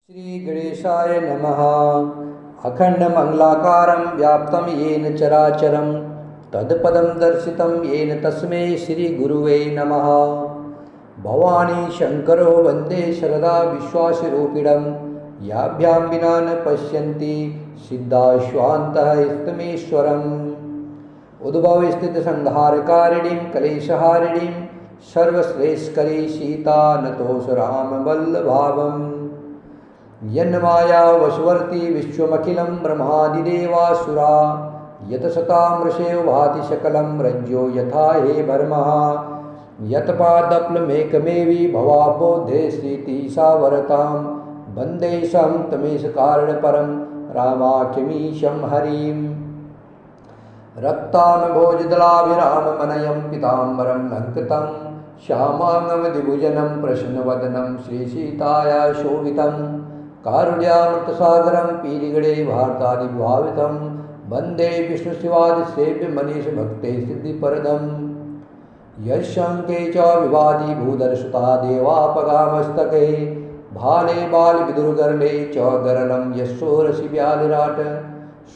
श्री गणेशाय नमः। अखंडमंगलाकारं व्याप्तं येन चराचरं तत्पदं दर्शितं येन तस्मै श्रीगुरुवे नमः। भवानी शंकरो वन्दे शरदा विश्वासरूपिणं याभ्यां विना न पश्यन्ति सिद्धाश्वान्तः इष्टमेश्वरम्। उद्भवस्थितिसंहारकारिणीं कलेशहारिणीं सर्वश्रेष्ठकरी सीता नतोऽस रामवल्लभावम्। यन्माया वशवर्ती विश्वमखिलं ब्रह्मादिदेवासुरा यतसतामृषेव भाति सकलं रज्जो यथा हे भर्मः। यत्पादप्लमेकमेवि भवाबोधे स्थितिसा वरतां वन्दे सं तमेशकारणपरं रामाख्यमीशं हरिम्। रक्तानभोजदलाभिराममनयं पीताम्बरं लङ्कृतं श्यामाङ्गमदिभुजनं प्रसन्नवदनं श्रीसीताया शोभितं। कारुण्यामृतसागरं पीरिगणे भारतादिभावितं वन्दे विष्णुशिवादिसेव्यमनीषभक्ते सिद्धिपरदम्। यशङ्के च विवादी भूधरसुता देवापगामस्तके भाले बालविदुर्गरले च गरलं यशोरसि व्यालिराट।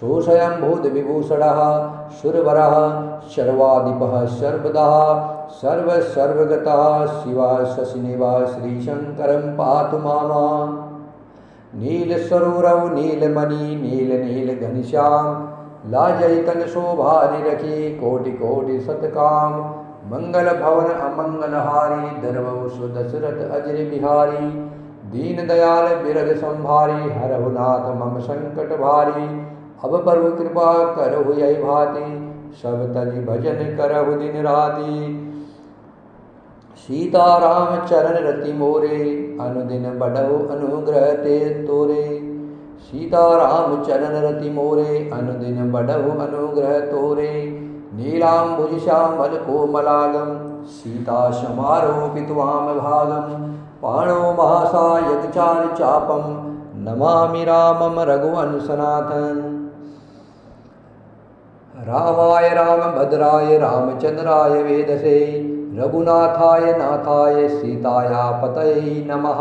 शोषयं भूतविभूषणः सुरवरः सर्वाधिपः सर्वदः सर्वगतः शिवा शशिनिवा श्रीशङ्करं पातु मामा। नीलसरोरौ नीलमणि नीलघनश्याम लाजैतन शोभा निरखी कोटि कोटि शतकाम। मंगल भवन अमंगलहारी दरवौ सुदशरथ अजर बिहारी। दीन दयाल बिरद संभारी हरहु नाथ मम संकट भारी। अब प्रभु कृपा करहु यही भांति सब तनि भजन करहु दिन राति। सीताराम चरण रति मोरे अनुदिन बढ़हु अनुग्रह ते तोरे। सीताराम चरण रति मोरे अनुदिन बढ़हु अनुग्रह तोरे। नीलाम्बुज श्यामल कोमलागम सीता समारोपित वाम भागम। पाणो महासायक चार चापम नमामि रामम रघुवंशनाथं। रामाय रामभद्राय रामचंद्राय वेदसे रघुनाथाय नाथाय सीताया पतये नमः।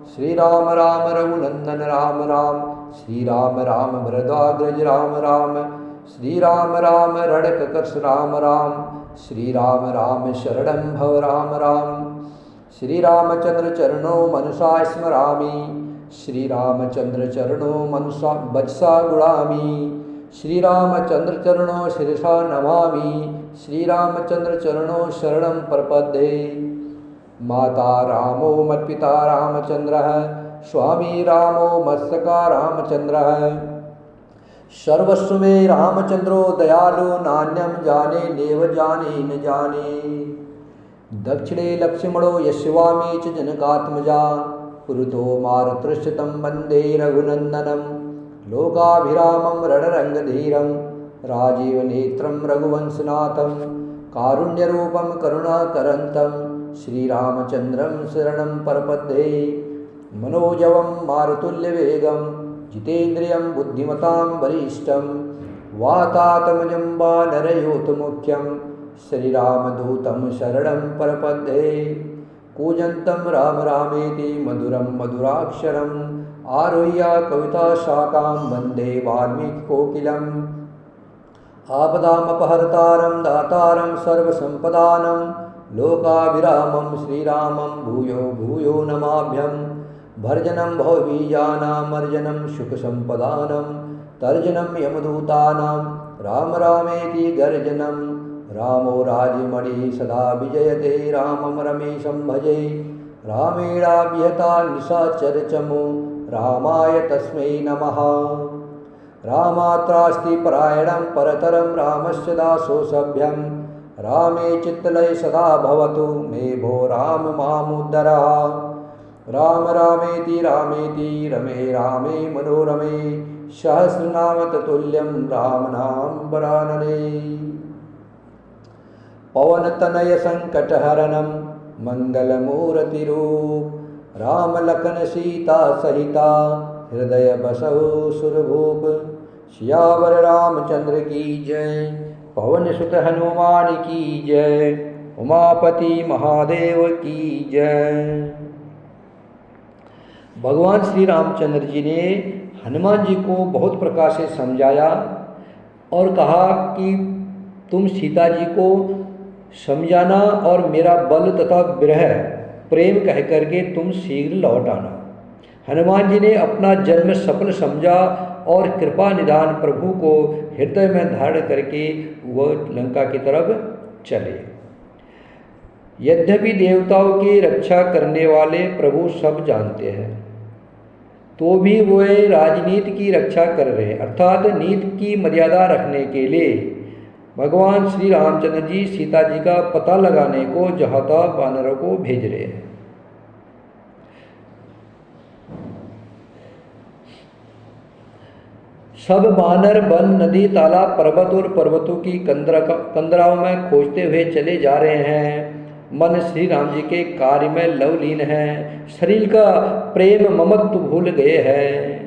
श्रीराम राम रघुनंदन राम राम श्रीराम राम भरद्वाग्रज राम राम। श्रीराम राम रणककर्ष राम राम श्रीराम राम शरणं भव राम राम। श्रीरामचंद्र चरणो मनसा स्मरामि श्रीरामचंद्र चरणो मनसा वचसा गुणामि। श्रीरामचंद्र चरणो शिरसा नमामि श्रीरामचंद्र चरणो शरणं प्रपद्ये। माता रामो मत्पिता रामचंद्रः स्वामी रामो मत्सखा रामचंद्रः। सर्वस्व मे रामचंद्रो दयालु नान्यं जाने नेव जाने न जाने। दक्षिणे लक्ष्मणो यस्वामी च जनकात्मजा पुरतो मारुतृष्टं वन्दे रघुनन्दनं। लोकाभिरामं रणरङ्गधीरं राजीवनेत्रं रघुवंशनाथं। कारुण्यरूपं करुणाकरन्तं श्रीरामचन्द्रं शरणं प्रपद्ये। मनोजवं मारुतुल्यवेगं जितेन्द्रियं बुद्धिमतां वरिष्ठं। वातात्मजं वानरयूथमुख्यं श्रीरामदूतं शरणं प्रपद्ये। कूजन्तं राम रामेति मधुरं मधुराक्षरम् आरुह्य कविताशाखां वन्दे वाल्मीकिकोकिलम्। आपदामपहर्तारं दातारं सर्वसम्पदानं लोकाभिरामं श्रीरामं भूयो भूयो नमाभ्यं। भर्जनं भवबीजानामर्जनं सुखसम्पदानं तर्जनं यमदूतानां राम रामेति गर्जनं। रामो राजमणि सदा विजयते रामं रमेशं भजे। रामेणाभिहता निशाचरचमो रामाय तस्मै नमः। रामात्रास्ति परायणं परतरं रामस्य दासोऽसभ्यं। रामे चित्तलय सदा भवतु मे भो राम मामुद्धरः। राम रामेति रमे रामे मनोरमे सहस्रनाम ततुल्यं राम नाम वरानने। पवनतनय संकटहरणं मंगलमूर्तिरूप राम लखन सीता सहिता हृदय बसहु सुरभूप। सियावर रामचंद्र की जय पवन सुत हनुमान की जय उमापति महादेव की जय। भगवान श्री रामचंद्र जी ने हनुमान जी को बहुत प्रकार से समझाया और कहा कि तुम सीता जी को समझाना और मेरा बल तथा विरह प्रेम कह करके तुम शीघ्र लौट आना। हनुमान जी ने अपना जन्म सफल समझा और कृपा निधान प्रभु को हृदय में धारण करके वह लंका की तरफ चले। यद्यपि देवताओं की रक्षा करने वाले प्रभु सब जानते हैं, तो भी वे राजनीति की रक्षा कर रहे हैं, अर्थात नीति की मर्यादा रखने के लिए भगवान श्री रामचंद्र जी सीता जी का पता लगाने को जहाता वानरों को भेज रहे हैं। सब वानर वन, नदी, तालाब, पर्वत और पर्वतों की कंदराओं में खोजते हुए चले जा रहे हैं। मन श्री राम जी के कार्य में लवलीन है, शरीर का प्रेम ममत्व भूल गए हैं।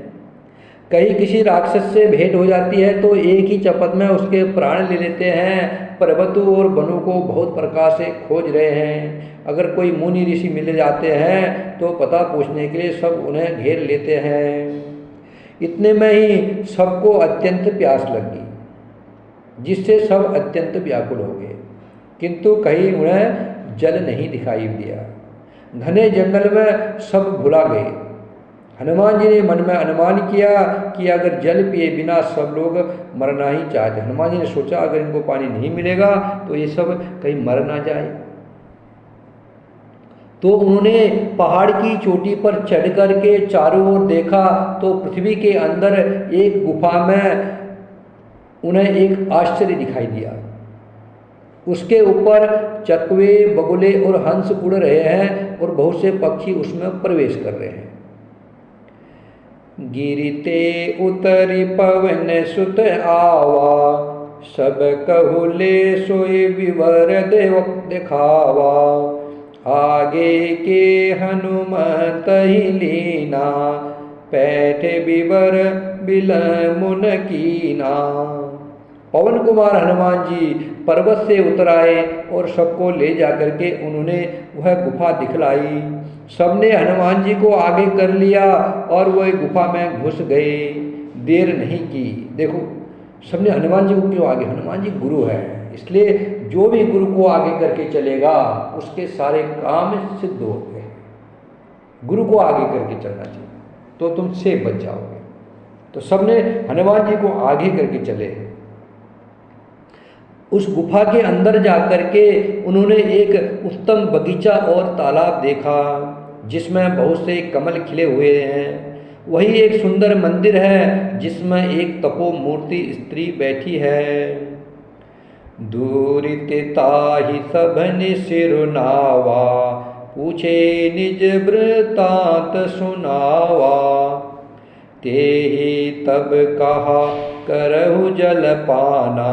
कहीं किसी राक्षस से भेंट हो जाती है तो एक ही चपत में उसके प्राण ले लेते हैं। पर्वतों और वनों को बहुत प्रकार से खोज रहे हैं। अगर कोई मुनि ऋषि मिल जाते हैं तो पता पूछने के लिए सब उन्हें घेर लेते हैं। इतने में ही सबको अत्यंत प्यास लगी, जिससे सब अत्यंत व्याकुल हो गए, किंतु कहीं उन्हें जल नहीं दिखाई दिया। घने जंगल में सब भुला गए। हनुमान जी ने मन में अनुमान किया कि अगर जल पिए बिना सब लोग मरना ही चाहते। हनुमान जी ने सोचा अगर इनको पानी नहीं मिलेगा तो ये सब कहीं मर ना जाए। तो उन्होंने पहाड़ की चोटी पर चढ़ करके चारों ओर देखा तो पृथ्वी के अंदर एक गुफा में उन्हें एक आश्चर्य दिखाई दिया। उसके ऊपर चकवे, बगुले और हंस उड़ रहे हैं और बहुत से पक्षी उसमें प्रवेश कर रहे हैं। गिरते उतरी पवन सुत आवा, सब कहुले सोई विवर देव दिखावा। आगे के हनुमत ही लीना, पैठ विवर बिलमुन कीना। पवन कुमार हनुमान जी पर्वत से उतर आए और सबको ले जाकर के उन्होंने वह गुफा दिखलाई। सबने हनुमान जी को आगे कर लिया और वह गुफा में घुस गए। देर नहीं की। देखो सबने हनुमान जी को क्यों आगे, हनुमान जी गुरु है, इसलिए जो भी गुरु को आगे करके चलेगा उसके सारे काम सिद्ध होते हैं। गुरु को आगे करके चलना चाहिए तो तुम से बच जाओगे। तो सबने हनुमान जी को आगे करके चले। उस गुफा के अंदर जाकर के उन्होंने एक उत्तम बगीचा और तालाब देखा जिसमें बहुत से कमल खिले हुए हैं। वही एक सुंदर मंदिर है जिसमें एक तपो मूर्ति स्त्री बैठी है। दूरित ताहि सबनि सिरुनावा, पूछे निज वृतांत सुनावा। तेहि तब कहा करहु जल पाना,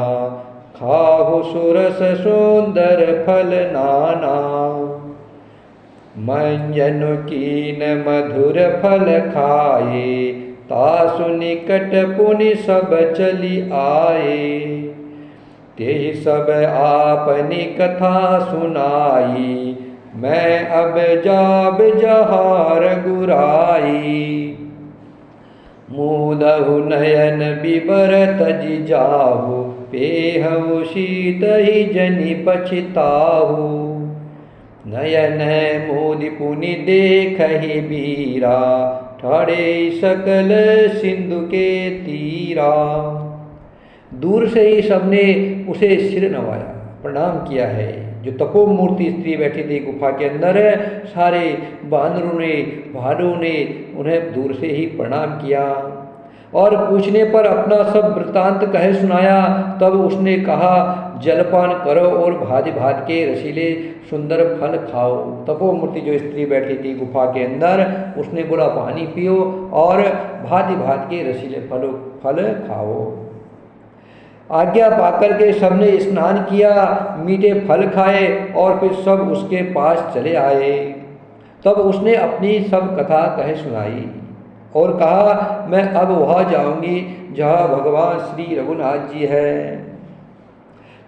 खाहु सुरस सुंदर फल नाना। मंजनु कीन मधुर फल खाए, तासु निकट पुनि सब चली आए। तेहि सब आपनी कथा सुनाई, मैं अब जाब जहार गुराई। मूलहु नयन बिबर तजि जाहु, पेहु शीत ही जनि पछिताहु। नयन मोदि पुनि देखहि बीरा, ठाड़े सकल सिंधु के तीरा। दूर से ही सबने उसे सिर नवाया, प्रणाम किया है। जो तपो मूर्ति स्त्री बैठी थी गुफा के अंदर, सारे बानरों ने, भालुओं ने उन्हें दूर से ही प्रणाम किया और पूछने पर अपना सब वृत्तांत कहे सुनाया। तब उसने कहा जलपान करो और भांति भांति के रसीले सुंदर फल खाओ। तपो मूर्ति जो स्त्री बैठी थी गुफा के अंदर, उसने बोला पानी पियो और भांति भांति के रसीले फल खाओ। आज्ञा पाकर के सबने स्नान किया, मीठे फल खाए और फिर सब उसके पास चले आए। तब उसने अपनी सब कथा कहे सुनाई और कहा मैं अब वहाँ जाऊंगी जहाँ भगवान श्री रघुनाथ जी है।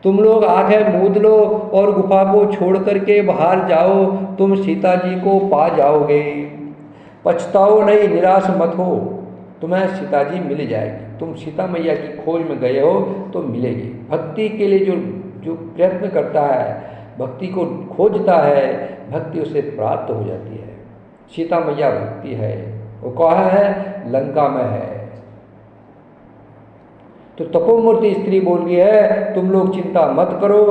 तुम लोग आंखें मूंद लो और गुफा को छोड़ करके बाहर जाओ, तुम सीता जी को पा जाओगे। पछताओ नहीं, निराश मत हो, तुम्हें सीता जी मिल जाएगी। तुम सीता मैया की खोज में गए हो तो मिलेगी। भक्ति के लिए जो जो प्रयत्न करता है, भक्ति को खोजता है, भक्ति उसे प्राप्त हो जाती है। सीता मैया भक्ति है। वो कहाँ है? लंका में है। तो तपोमूर्ति स्त्री बोल रही है, तुम लोग चिंता मत करो,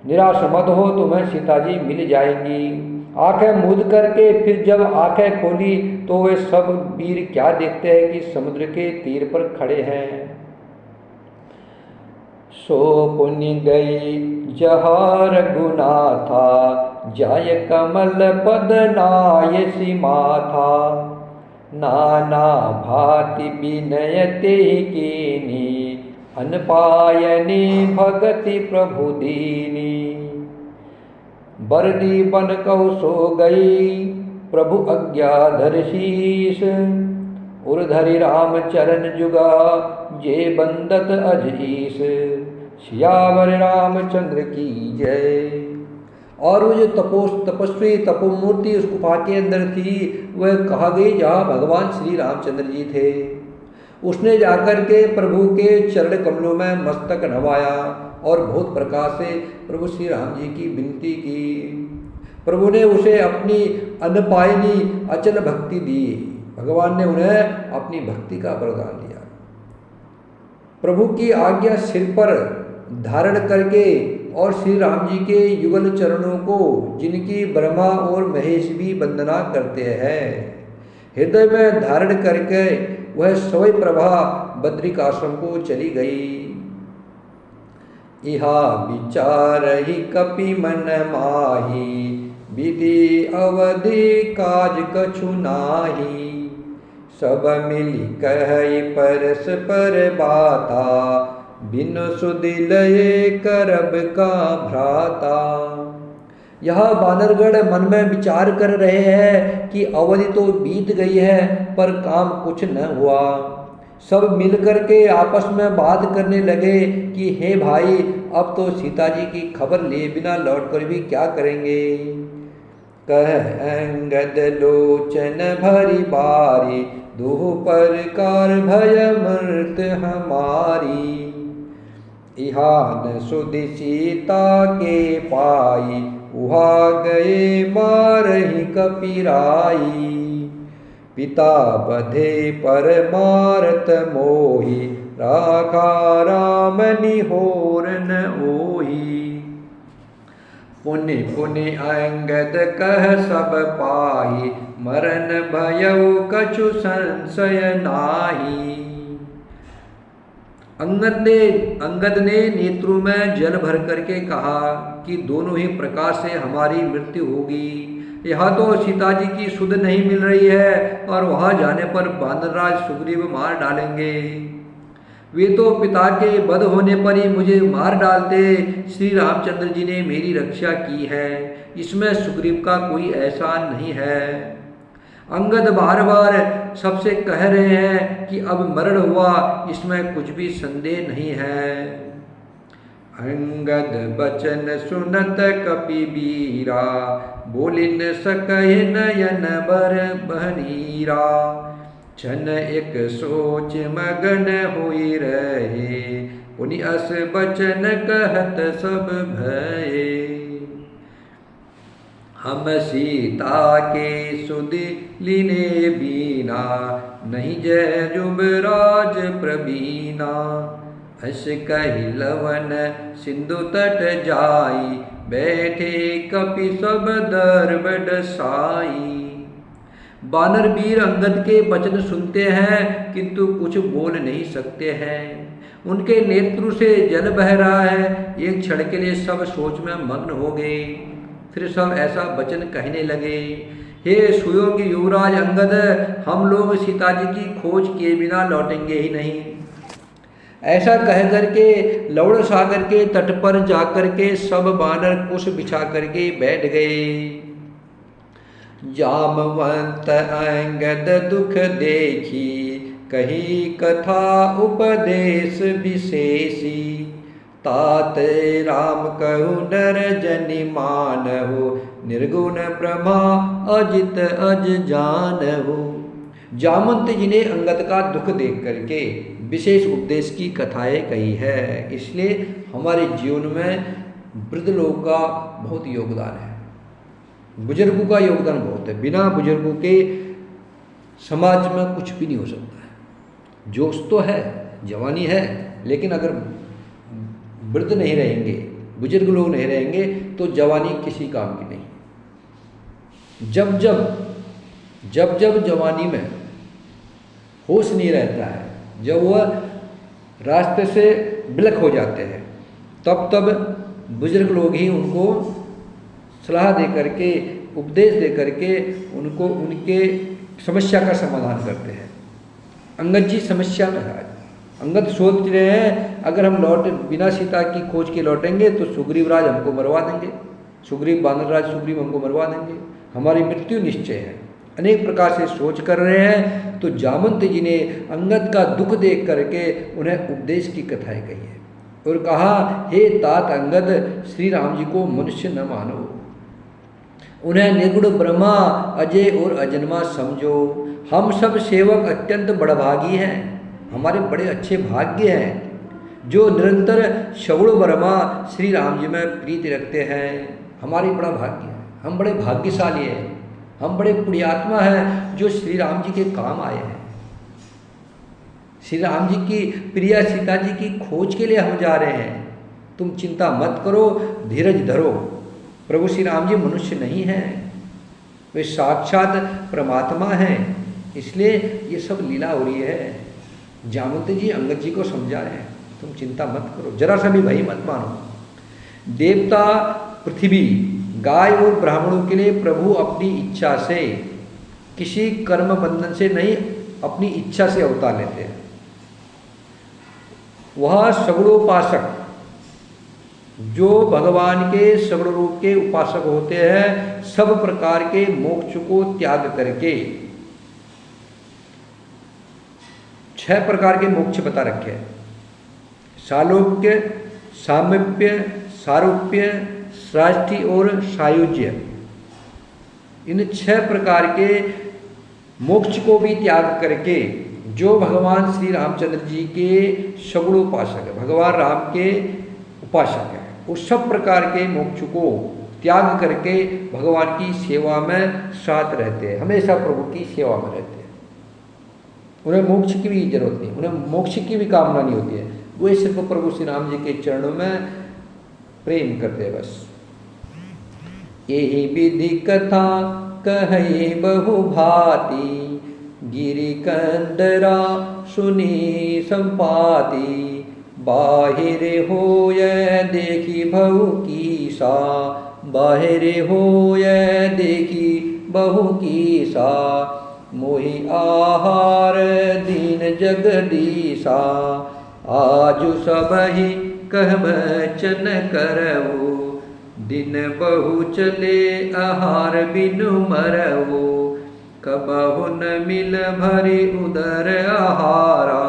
निराश मत हो, तुम्हें सीता जी मिल जाएंगी। आंखें मूंद करके फिर जब आंखें खोली तो वे सब वीर क्या देखते हैं कि समुद्र के तीर पर खड़े हैं। सो पुनि गई जहार गुना था, जाय कमल पद नाय सीमा था। नाना भांति विनय ते कीनी, अनपायनी भगति प्रभु दीनी। बरदी बन कहु सो गई, प्रभु आज्ञाधर शीस। उर्धरि राम चरण जुगा, जे बंदत अजीस। सियावर रामचंद्र की जय। और वो जो तपस्वी तपोमूर्ति उस गुफा के अंदर थी, वह कहा गई जहाँ भगवान श्री रामचंद्र जी थे। उसने जाकर के प्रभु के चरण कमलों में मस्तक नवाया और बहुत प्रकार से प्रभु श्री राम जी की विनती की। प्रभु ने उसे अपनी अनपायनी अचल भक्ति दी। भगवान ने उन्हें अपनी भक्ति का वरदान दिया। प्रभु की आज्ञा सिर पर धारण करके और श्री राम जी के युगल चरणों को, जिनकी ब्रह्मा और महेश भी वंदना करते हैं, हृदय में धारण करके वह सोई प्रभा बद्रिक आश्रम को चली गई। इहा विचार ही कपि मन माही, विधि अवधि काज कछु नाही। सब मिली कहि परस पर बाता, बिनु सुधि लये करब का भ्राता। यह बानरगढ़ मन में विचार कर रहे हैं कि अवधि तो बीत गई है पर काम कुछ न हुआ। सब मिलकर के आपस में बात करने लगे कि हे भाई, अब तो सीता जी की खबर लिए बिना लौटकर भी क्या करेंगे। कह अंगद लोचन भरी बारी, दुह परकार भय मृत हमारी। इहा न सुधि सीता के पाई, उहा गए मारहि कपिराई। पिता बधे पर मारत मोहि, राखा राम निहोर न ओहि। पुनि पुनि अंगद कह सब पाहि, मरन भयउ कछु संशय नाही। अंगद ने नेत्रों में जल भर करके कहा कि दोनों ही प्रकार से हमारी मृत्यु होगी। यहाँ तो सीता जी की सुध नहीं मिल रही है और वहाँ जाने पर बानरराज सुग्रीव मार डालेंगे। वे तो पिता के वध होने पर ही मुझे मार डालते। श्री रामचंद्र जी ने मेरी रक्षा की है, इसमें सुग्रीव का कोई एहसान नहीं है। अंगद बार बार सबसे कह रहे हैं कि अब मरण हुआ, इसमें कुछ भी संदेह नहीं है। अंगद बचन सुनत कपि बीरा, बोलि न सकहि नयन बर बहनीरा। क्षण एक सोच मगन हुई रहे, पुनि अस बचन कहत सब भये। हम सीता के सुधि लीने बीना, नहीं जय युवराज प्रवीणा। अस कहि लवन सिंधु तट जाई, बैठे कपि सब दर्ब डसाई। बानर वीर अंगद के वचन सुनते हैं किंतु कुछ बोल नहीं सकते हैं। उनके नेत्र से जल बह रहा है। एक क्षण के लिए सब सोच में मग्न हो गए। फिर सब ऐसा वचन कहने लगे, हे सुयोग्य युवराज अंगद, हम लोग सीता जी की खोज किए बिना लौटेंगे ही नहीं। ऐसा कह करके लवण सागर के तट पर जाकर के सब बानर कुश बिछा करके बैठ गए। जामवंत अंगद दुख देखी, कही कथा उपदेश विशेषी। तात राम कहु नर जनि मानहु, निर्गुण ब्रह्मा अजित अज जानहु। जामवंत जी ने अंगद का दुख देख करके विशेष उपदेश की कथाएं कही है। इसलिए हमारे जीवन में वृद्ध लोगों का बहुत योगदान है, बुजुर्गों का योगदान बहुत है। बिना बुजुर्गों के समाज में कुछ भी नहीं हो सकता है। जोश तो है, जवानी है, लेकिन अगर वृद्ध नहीं रहेंगे, बुजुर्ग लोग नहीं रहेंगे तो जवानी किसी काम की नहीं। जब जब जवानी में होश नहीं रहता है, जब वह रास्ते से बिलक हो जाते हैं, तब बुजुर्ग लोग ही उनको सलाह दे करके, उपदेश दे करके उनको उनके समस्या का समाधान करते हैं। अंगद जी समस्या में है। अंगद सोच रहे हैं अगर हम बिना सीता की खोज के लौटेंगे तो सुग्रीव राज हमको मरवा देंगे, सुग्रीव बानर राज सुग्रीव हमको मरवा देंगे, हमारी मृत्यु निश्चय है। अनेक प्रकार से सोच कर रहे हैं। तो जामवंत जी ने अंगद का दुख देख करके उन्हें उपदेश की कथाएं कही है और कहा, हे तात अंगद, श्री राम जी को मनुष्य न मानो, उन्हें निर्गुण ब्रह्मा अजय और अजन्मा समझो। हम सब सेवक अत्यंत बड़भागी हैं, हमारे बड़े अच्छे भाग्य हैं जो निरंतर सगुण ब्रह्मा श्री राम जी में प्रीति रखते हैं। हमारी बड़ा भाग्य है, हम बड़े भाग्यशाली हैं, हम बड़े पुण्यात्मा हैं जो श्री राम जी के काम आए हैं। श्री राम जी की प्रिया सीता जी की खोज के लिए हम जा रहे हैं। तुम चिंता मत करो, धीरज धरो। प्रभु श्री राम जी मनुष्य नहीं हैं, वे साक्षात परमात्मा हैं। इसलिए ये सब लीला हो रही है। जामवंत जी अंगद जी को समझा रहे हैं, तुम चिंता मत करो, जरा सा भी भय मत मानो। देवता, पृथ्वी, गाय और ब्राह्मणों के लिए प्रभु अपनी इच्छा से, किसी कर्म बंधन से नहीं, अपनी इच्छा से अवतार लेते हैं। वह सगुणोपासक जो भगवान के सगुण रूप के उपासक होते हैं, सब प्रकार के मोक्ष को त्याग करके 6 प्रकार के मोक्ष बता रखे हैं। सालोक्य, सामीप्य, सारूप्य, सृष्टि और सायुज्य। इन 6 प्रकार के मोक्ष को भी त्याग करके जो भगवान श्री रामचंद्र जी के सगुणोपासक है, भगवान राम के उपासक है, उस सब प्रकार के मोक्ष को त्याग करके भगवान की सेवा में साथ रहते हैं, हमेशा प्रभु की सेवा में रहते हैं। उन्हें मोक्ष की भी जरूरत नहीं, उन्हें मोक्ष की भी कामना नहीं होती है, वो सिर्फ प्रभु श्री राम जी के चरणों में प्रेम करते हैं बस। यही विधि कथा कहे बहु भांति, गिरि कंदरा सुनी संपाति, बाहिर होय देखी बहु कीसा, बाहिर होय देखी बहु कीसा, मोहि आहार दीन जगदीसा, आजु सबहि कह बचन करवो, दिन बहु चले आहार बिनु मरवो, कबहु न मिल भरी उदर आहारा,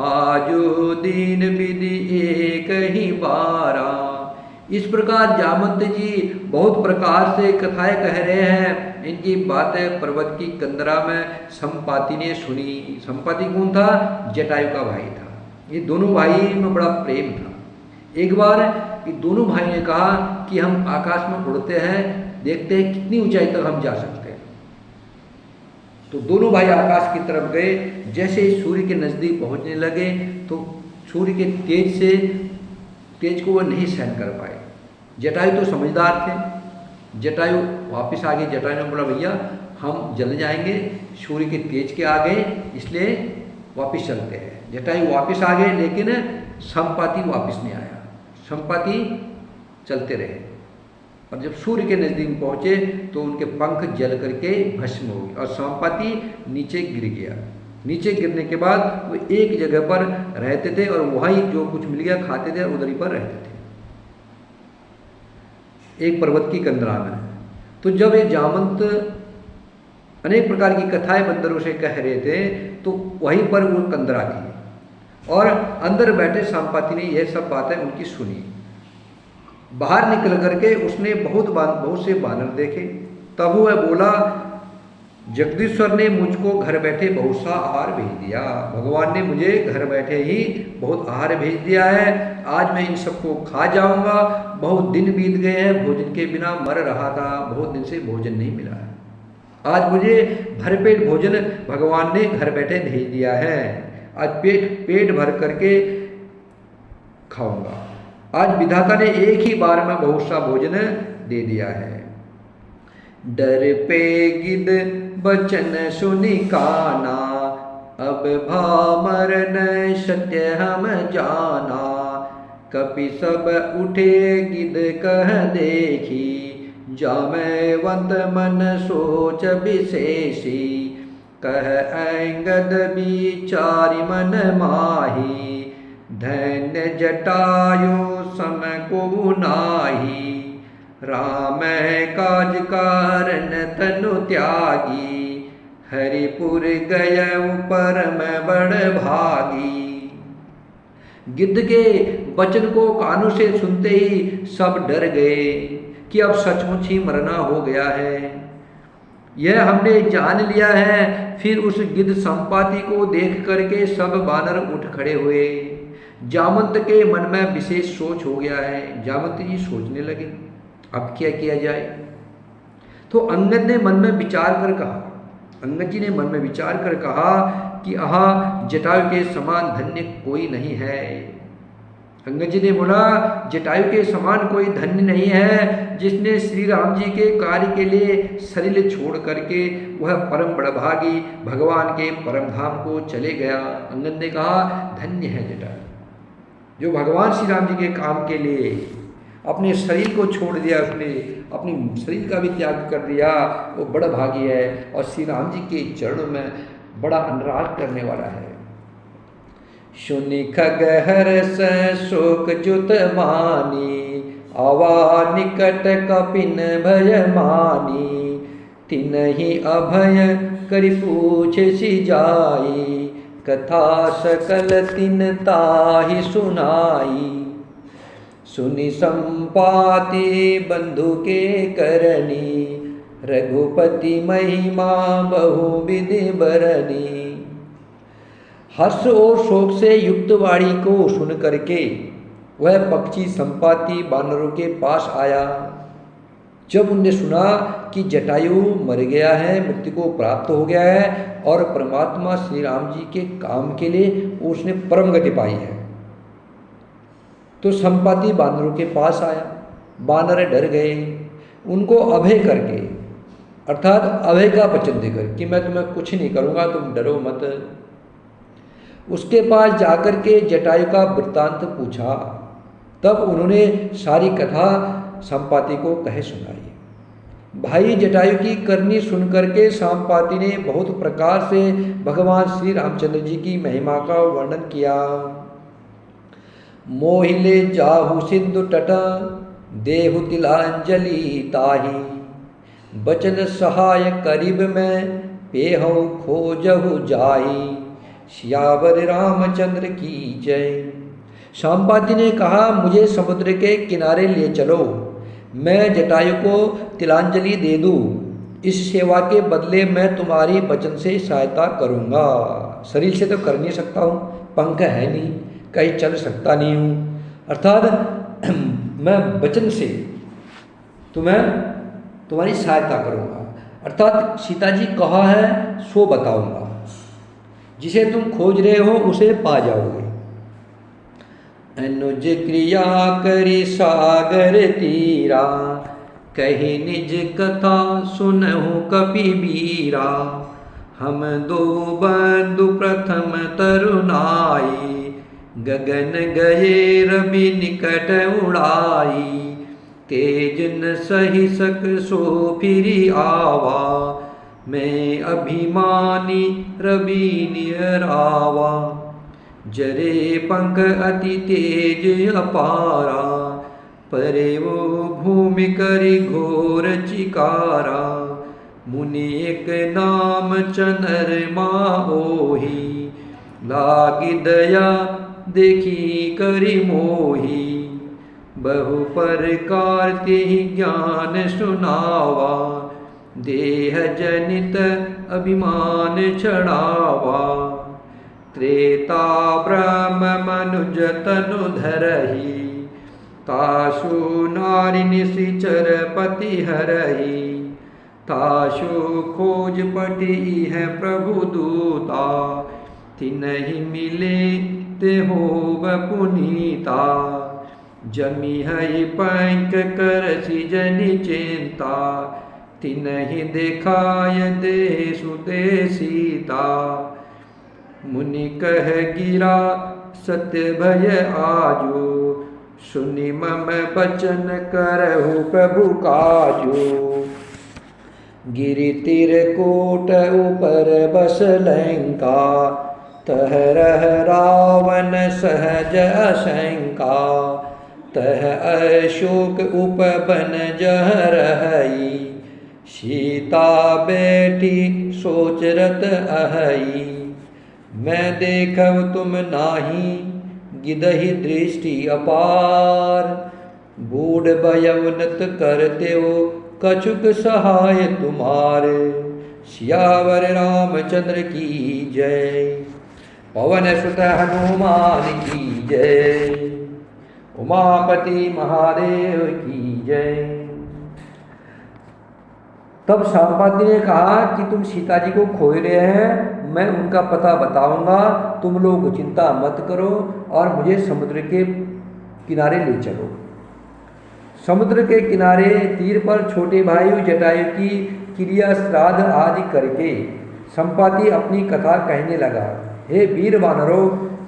आजो दीन विधि एक ही बारा। इस प्रकार जामवंत जी बहुत प्रकार से कथाएं कह रहे हैं। इनकी बातें पर्वत की कंदरा में संपाति ने सुनी। संपाति कौन था? जटायु का भाई था। ये दोनों भाई में बड़ा प्रेम था। एक बार ये दोनों भाई ने कहा कि हम आकाश में उड़ते हैं, देखते हैं कितनी ऊंचाई तक हम जा सकते हैं। तो दोनों भाई आकाश की तरफ गए। जैसे ही सूर्य के नज़दीक पहुंचने लगे तो सूर्य के तेज को वह नहीं सहन कर पाए। जटायु तो समझदार थे। जटायु वापस आ गए। जटायु ने बोला, भैया हम जल जाएंगे सूर्य के तेज के आगे, इसलिए वापस चलते हैं। जटायु वापस आ गए, लेकिन संपाति वापस नहीं आया। संपाति चलते रहे और जब सूर्य के नज़दीक पहुँचे तो उनके पंख जल करके भस्म हो गए और संपाति नीचे गिर गया। नीचे गिरने के बाद वो एक जगह पर रहते थे और वहीं जो कुछ मिल गया खाते थे, उधर ही पर रहते थे, एक पर्वत की कंदरा में। तो जब ये जामवंत अनेक प्रकार की कथाएं बंदरों से कह रहे थे तो वहीं पर वो कंदरा थी और अंदर बैठे संपाति ने यह सब बातें उनकी सुनी। बाहर निकल करके उसने बहुत से बानर देखे। तब वह बोला, जगदीश्वर ने मुझको घर बैठे बहुत सा आहार भेज दिया। भगवान ने मुझे घर बैठे ही बहुत आहार भेज दिया है। आज मैं इन सबको खा जाऊंगा। बहुत दिन बीत गए हैं, भोजन के बिना मर रहा था, बहुत दिन से भोजन नहीं मिला है। आज मुझे भरपेट भोजन भगवान ने घर बैठे भेज दिया है। आज पेट भर करके खाऊंगा। आज विधाता ने एक ही बार में बहुत सा भोजन दे दिया है। डर पे गिद बचन सुनी काना, अब भामर न सत्य हम जाना। कपि सब उठे गिद कह देखी, जामवंत मन सोच विशेषी। कह अंगद विचारि मन माही, धन्य जटायु सम को नाही। राम काज कारण तनु त्यागी, हरिपुर गय परम बड़ भागी। गिद्ध के वचन को कानों से सुनते ही सब डर गए कि अब सचमुच ही मरना हो गया है, यह हमने जान लिया है। फिर उस गिद्ध संपाति को देख करके सब बानर उठ खड़े हुए। जामवंत के मन में विशेष सोच हो गया है। जामवंत जी सोचने लगे, अब क्या किया जाए। तो अंगद ने मन में विचार कर कहा, अंगद जी ने मन में विचार कर कहा कि आहा, जटायु के समान धन्य कोई नहीं है। अंगद जी ने बोला, जटायु के समान कोई धन्य नहीं है, जिसने श्री राम जी के कार्य के लिए शरीर छोड़ करके वह परम बड़भागी भगवान के परम धाम को चले गया। अंगद ने कहा, धन्य है जटायु, जो भगवान श्री राम जी के काम के लिए अपने शरीर को छोड़ दिया, उसने अपने शरीर का भी त्याग कर दिया, वो बड़ा भागी है और श्री राम जी के चरणों में बड़ा अनुराग करने वाला है। सुनि खगहर शोक जुत मानी, आवा निकट कपिन भय मानी। तिनहि अभय करि पूछ सी जाई, कथा सकल तिन ताहि सुनाई। सुनि संपाति बंधु के करनी, रघुपति महिमा बहु विधि बरनी। हर्ष और शोक से युक्त वाणी को सुन करके वह पक्षी संपाति बानरों के पास आया। जब उनने सुना कि जटायु मर गया है, मृत्यु को प्राप्त हो गया है और परमात्मा श्री राम जी के काम के लिए उसने परम गति पाई है, तो संपाति बानरों के पास आया। बानर डर गए। उनको अभय करके, अर्थात अभय का वचन देकर कि मैं तुम्हें कुछ नहीं करूँगा, तुम डरो मत। उसके पास जाकर के जटायु का वृत्तांत पूछा। तब उन्होंने सारी कथा संपाति को कहे सुनाई। भाई जटायु की करनी सुन करके संपाति ने बहुत प्रकार से भगवान श्री रामचंद्र जी की महिमा का वर्णन किया। मोहिले जाहु सिंधु तट, देहु तिलांजलि ताही। बचन सहाय करीब में, पेहु खोजहु जाही। सियावर रामचंद्र की जय। संपाति ने कहा, मुझे समुद्र के किनारे ले चलो, मैं जटायु को तिलांजलि दे दूँ। इस सेवा के बदले मैं तुम्हारी वचन से सहायता करूँगा। शरीर से तो कर नहीं सकता हूँ, पंख है नहीं, कहीं चल सकता नहीं हूँ, अर्थात मैं वचन से तुम्हारी सहायता करूँगा। अर्थात सीता जी कहा है सो बताऊँगा, जिसे तुम खोज रहे हो उसे पा जाओगे। अनुज क्रिया करी सागर तीरा, कही निज कथा सुनहु कपि बीरा। हम दो बंधु प्रथम तरुणाई, गगन गए रवि निकट उड़ाई। तेज न सही सक सो फिरी आवा, मैं अभिमानी रवि नियरावा। जरे पंख अति तेज अपारा, परे वो भूमि करी घोर चिकारा। मुनि एक नाम चंद्रमा होही, लागी दया देखी करी मोही। बहु प्रकार ते ज्ञान सुनावा, देह जनित अभिमान छड़ावा। त्रेता ब्रह्म मनुज तनु धरहि, तासु नारी निशिचर पति हरहि। तासु खोज पटी है प्रभु दूता, तिन्हि मिले ते होव पुनीता। जमी है पंक करसि जनि चिंता, तिन्हि देखाय देसु ते सीता। मुनि कह गिरा सत्य भय आजो, सुनि मम बचन करहु प्रभु काजो। गिरि तिरकूट ऊपर बस लंका, तह रह रावण सहज अशंका। तह अशोक उपवन जह रहई, सीता बैठी सोच रत अहई। मैं देखव तुम नाही, गिदहि दृष्टि अपार। बूढ़ भयवनत करते हो, कछुक सहाय तुम्हारे। सियावर रामचंद्र की जय, पवन सुत हनुमान की जय, उमापति महादेव की जय। तब संपाति ने कहा कि तुम सीता जी को खोए रहे हैं, मैं उनका पता बताऊंगा, तुम लोग चिंता मत करो और मुझे समुद्र के किनारे ले चलो। समुद्र के किनारे तीर पर छोटे भाई जटायु की क्रिया श्राद्ध आदि करके संपाति अपनी कथा कहने लगा। हे वीर वानरों,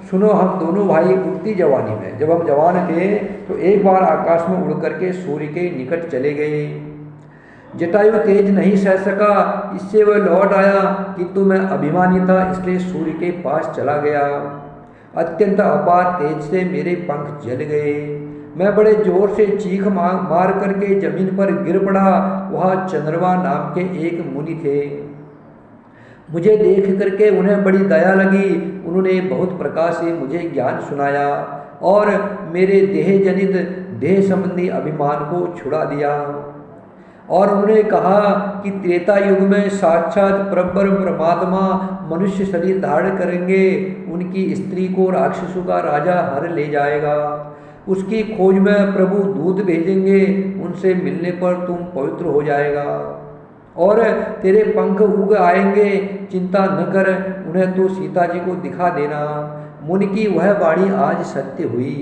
सुनो, हम दोनों भाई उठती जवानी में, जब हम जवान थे तो एक बार आकाश में उड़ करके सूर्य के निकट चले गए। जटायु तेज नहीं सह सका, इससे वह लौट आया, किंतु मैं अभिमानी था इसलिए सूर्य के पास चला गया। अत्यंत अपार तेज से मेरे पंख जल गए। मैं बड़े जोर से चीख मार करके जमीन पर गिर पड़ा। वहाँ चंद्रमा नाम के एक मुनि थे। मुझे देख करके उन्हें बड़ी दया लगी। उन्होंने बहुत प्रकार से मुझे ज्ञान सुनाया और मेरे देह जनित देह संबंधी अभिमान को छुड़ा दिया। और उन्होंने कहा कि त्रेता युग में साक्षात परब्रह्म परमात्मा मनुष्य शरीर धारण करेंगे, उनकी स्त्री को राक्षसों का राजा हर ले जाएगा। उसकी खोज में प्रभु दूत भेजेंगे, उनसे मिलने पर तुम पवित्र हो जाएगा और तेरे पंख उग आएंगे। चिंता न कर, उन्हें तो सीता जी को दिखा देना। मुनि की वह वाणी आज सत्य हुई।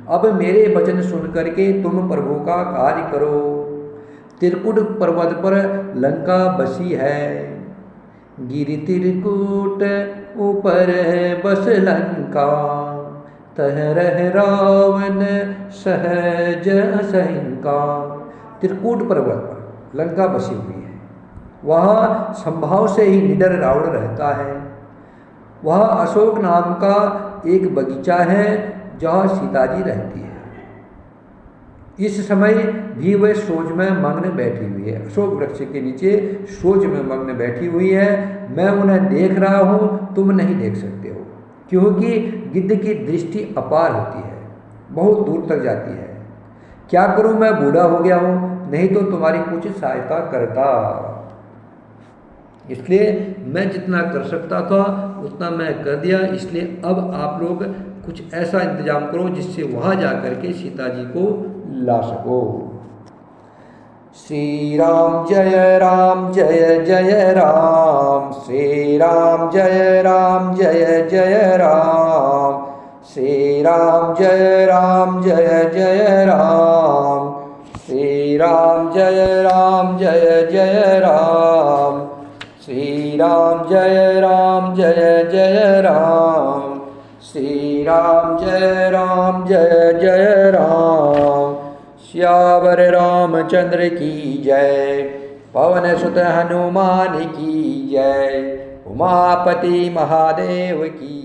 अब मेरे वचन सुन करके तुम प्रभु का कार्य करो। त्रिकुट पर्वत पर लंका बसी है, गिरि त्रिकुट ऊपर बस लंका। तह रह रावण सहज असंका। त्रिकुट पर्वत पर लंका बसी हुई है। वहाँ संभाव से ही निडर रावण रहता है। वहाँ अशोक नाम का एक बगीचा है जहाँ सीता जी रहती है। इस समय भी वह सोच में मग्न बैठी हुई है। अशोक वृक्ष के नीचे सोच में मग्न बैठी हुई है। मैं उन्हें देख रहा हूँ, तुम नहीं देख सकते हो, क्योंकि गिद्ध की दृष्टि अपार होती है, बहुत दूर तक जाती है। क्या करूँ, मैं बूढ़ा हो गया हूँ, नहीं तो तुम्हारी कुछ सहायता करता। इसलिए मैं जितना कर सकता था उतना मैं कर दिया। इसलिए अब आप लोग कुछ ऐसा इंतजाम करो जिससे वहाँ जा कर के सीता जी को ला सको। श्री राम जय राम जय जय राम। श्री राम जय राम जय जय राम। श्री राम जय राम जय जय राम। श्री राम जय राम जय जय राम। श्री राम जय राम जय जय राम। श्री राम जय राम जय जय राम। श्यावर रामचंद्र की जय, पवन सुत हनुमान की जय, उमापति महादेव की